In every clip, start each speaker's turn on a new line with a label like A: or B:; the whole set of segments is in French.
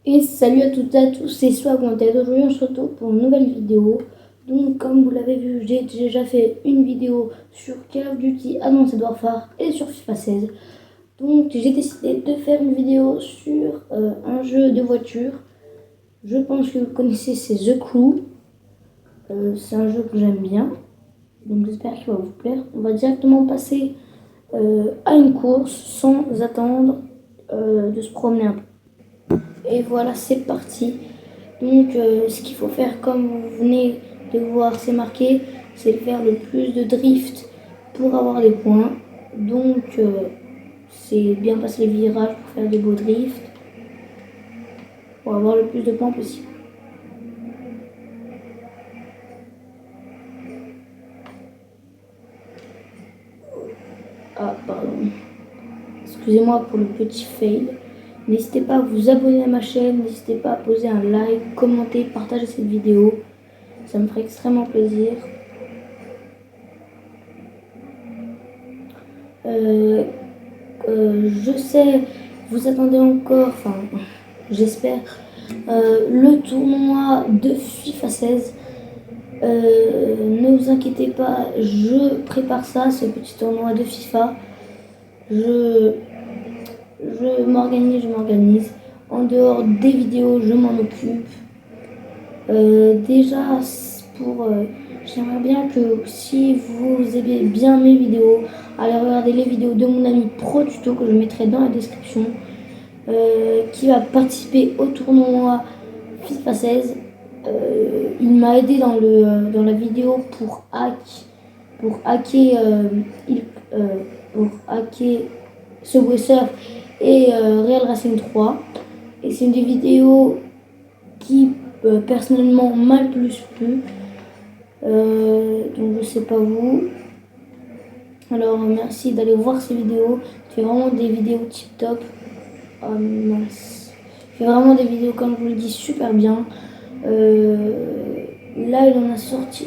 A: Et salut à toutes et à tous, c'est Swag Wanted. Aujourd'hui on se retrouve pour une nouvelle vidéo. Donc comme vous l'avez vu, j'ai déjà fait une vidéo sur Call of Duty Advanced Warfare et sur FIFA 16. Donc j'ai décidé de faire une vidéo sur un jeu de voiture. Je pense que vous connaissez, c'est The Crew. C'est un jeu que j'aime bien. Donc j'espère qu'il va vous plaire. On va directement passer à une course sans attendre de se promener un peu. Et voilà, c'est parti. Donc, ce qu'il faut faire, comme vous venez de voir, c'est marqué, c'est de faire le plus de drift pour avoir des points. Donc, c'est bien passer les virages pour faire des beaux drifts, pour avoir le plus de points possible. Ah, pardon. Excusez-moi pour le petit fail. N'hésitez pas à vous abonner à ma chaîne, n'hésitez pas à poser un like, commenter, partager cette vidéo. Ça me ferait extrêmement plaisir. Euh, je sais, vous attendez encore, enfin, j'espère, le tournoi de FIFA 16. Ne vous inquiétez pas, je prépare ça, ce petit tournoi de FIFA. Je, je m'organise. En dehors des vidéos, je m'en occupe. Déjà, j'aimerais bien que si vous aimez bien mes vidéos, allez regarder les vidéos de mon ami Pro Tuto que je mettrai dans la description, qui va participer au tournoi FIFA 16. Il m'a aidé dans la vidéo pour hacker, pour hacker Subway Surf et Real Racing 3. Et c'est une des vidéos qui personnellement m'a le plus plu. Donc je sais pas vous. Alors merci d'aller voir ces vidéos. C'est vraiment des vidéos tip top. Oh mince. Il fait vraiment des vidéos, comme je vous le dis, super bien. Là, il en a sorti.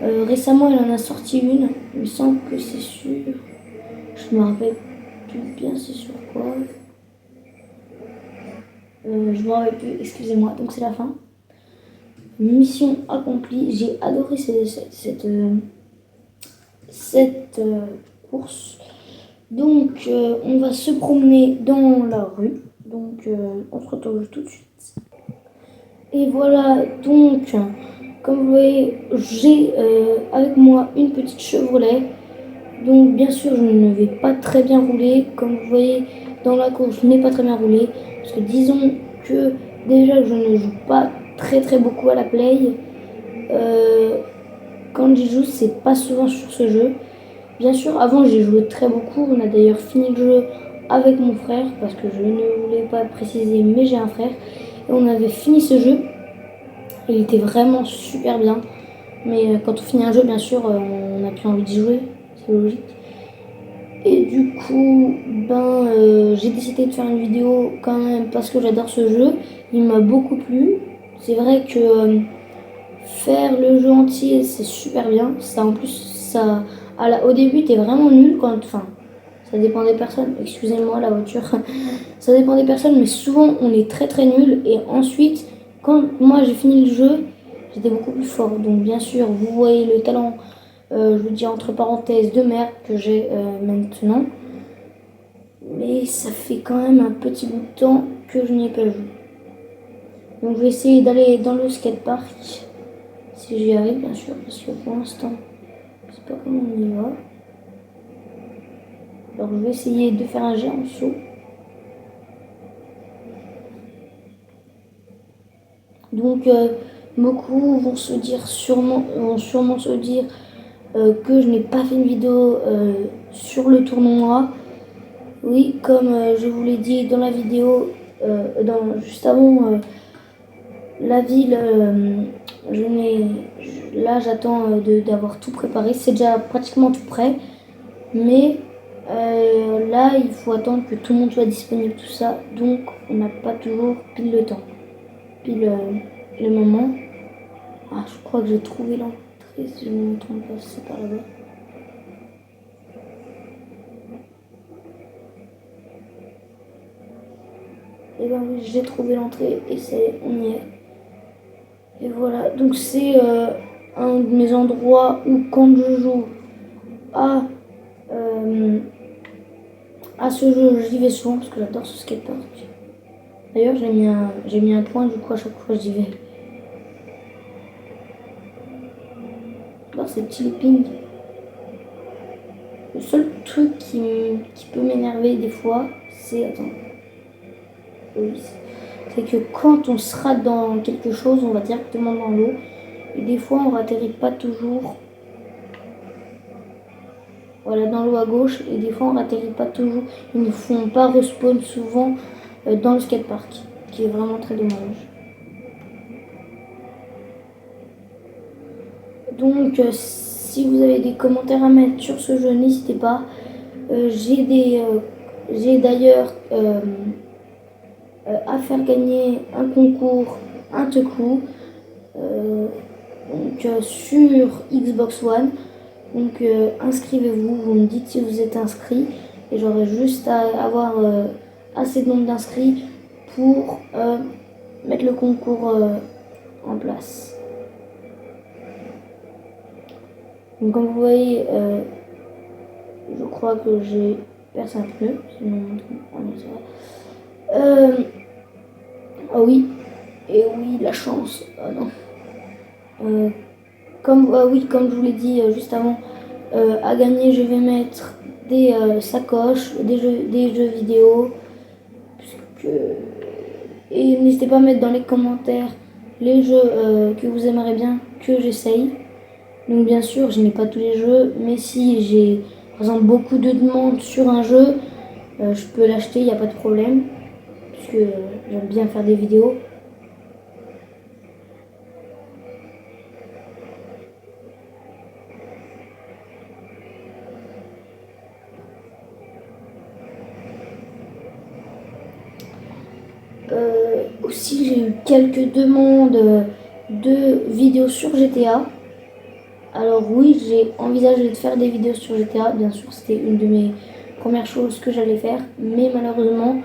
A: Récemment, il en a sorti une. Il me semble que c'est sur. Je me rappelle plus bien c'est sur quoi. Je me rappelle plus, excusez-moi. Donc, c'est la fin. Mission accomplie. J'ai adoré cette course. Donc, on va se promener dans la rue. Donc, on se retrouve tout de suite. Et voilà, donc, comme vous voyez, j'ai avec moi une petite Chevrolet. Donc, bien sûr, je ne vais pas très bien rouler. Comme vous voyez, dans la course, je n'ai pas très bien roulé. Parce que disons que déjà, je ne joue pas très beaucoup à la play. Euh, Quand j'y joue, c'est pas souvent sur ce jeu. Bien sûr, avant, j'ai joué très beaucoup. On a d'ailleurs fini le jeu avec mon frère. Parce que je ne voulais pas préciser, mais j'ai un frère. Et on avait fini ce jeu. Il était vraiment super bien. Mais quand on finit un jeu, bien sûr, on n'a plus envie d'y jouer. C'est logique. Et du coup, j'ai décidé de faire une vidéo quand même parce que j'adore ce jeu. Il m'a beaucoup plu. C'est vrai que faire le jeu entier, c'est super bien. Ça, en plus, ça, au début, t'es vraiment nul quand, enfin, ça dépend des personnes. Excusez-moi la voiture. Ça dépend des personnes, mais souvent on est très nul. Et ensuite, quand moi j'ai fini le jeu, j'étais beaucoup plus fort. Donc bien sûr, vous voyez le talent, je vous dis entre parenthèses, de merde que j'ai maintenant. Mais ça fait quand même un petit bout de temps que je n'y ai pas joué. Donc je vais essayer d'aller dans le skatepark. Si j'y arrive, bien sûr, parce que pour l'instant, je sais pas comment on y va. Alors je vais essayer de faire un géant saut. Donc beaucoup vont sûrement se dire que je n'ai pas fait une vidéo sur le tournoi. Oui, comme je vous l'ai dit dans la vidéo, juste avant la ville, là j'attends d'avoir tout préparé. C'est déjà pratiquement tout prêt, mais là il faut attendre que tout le monde soit disponible, tout ça. Donc on n'a pas toujours pile le temps, pile le moment. Ah, je crois que j'ai trouvé l'entrée, si je ne me trompe pas, c'est par là-bas. Et ben oui, j'ai trouvé l'entrée et on y est. Et voilà, donc c'est un de mes endroits où quand je joue à, euh, à ce jeu, j'y vais souvent parce que j'adore ce skatepark. D'ailleurs, j'ai mis un point, du coup à chaque fois j'y vais. Alors c'est Chili Pink. Le seul truc qui peut m'énerver des fois, c'est... Attends. Oui. C'est que quand on sera dans quelque chose, on va directement dans l'eau. Et des fois, on n'atterrit pas toujours. Voilà, dans l'eau à gauche. Et des fois, on n'atterrit pas toujours. Ils ne font pas respawn souvent dans le skatepark. Qui est vraiment très dommage. Donc, si vous avez des commentaires à mettre sur ce jeu, n'hésitez pas. J'ai d'ailleurs à faire gagner un concours, un Teclou, sur Xbox One. Donc inscrivez-vous, vous me dites si vous êtes inscrit et j'aurai juste à avoir assez de nombre d'inscrits pour mettre le concours en place. Donc comme vous voyez, je crois que j'ai percé un pneu, sinon ah oui, et oui, la chance, oh non. Comme je vous l'ai dit juste avant, à gagner, je vais mettre des sacoches, des jeux vidéo. Et n'hésitez pas à mettre dans les commentaires les jeux que vous aimeriez bien que j'essaye. Donc bien sûr, je n'ai pas tous les jeux, mais si j'ai par exemple beaucoup de demandes sur un jeu, je peux l'acheter, il n'y a pas de problème, puisque j'aime bien faire des vidéos. Aussi, j'ai eu quelques demandes de vidéos sur GTA. Alors oui, j'ai envisagé de faire des vidéos sur GTA. Bien sûr, c'était une de mes premières choses que j'allais faire. Mais malheureusement,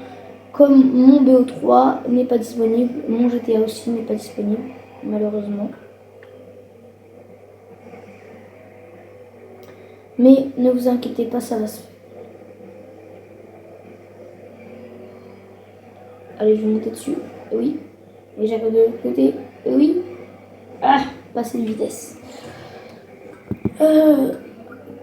A: comme mon BO3 n'est pas disponible, mon GTA aussi n'est pas disponible, malheureusement. Mais ne vous inquiétez pas, ça va se faire. Allez, je vais monter dessus. Et oui. Et j'arrive de l'autre côté. Et oui. Ah, passer de vitesse.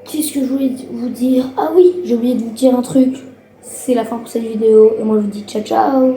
A: Qu'est-ce que je voulais vous dire? Ah oui, j'ai oublié de vous dire un truc. C'est la fin pour cette vidéo. Et moi, je vous dis ciao, ciao.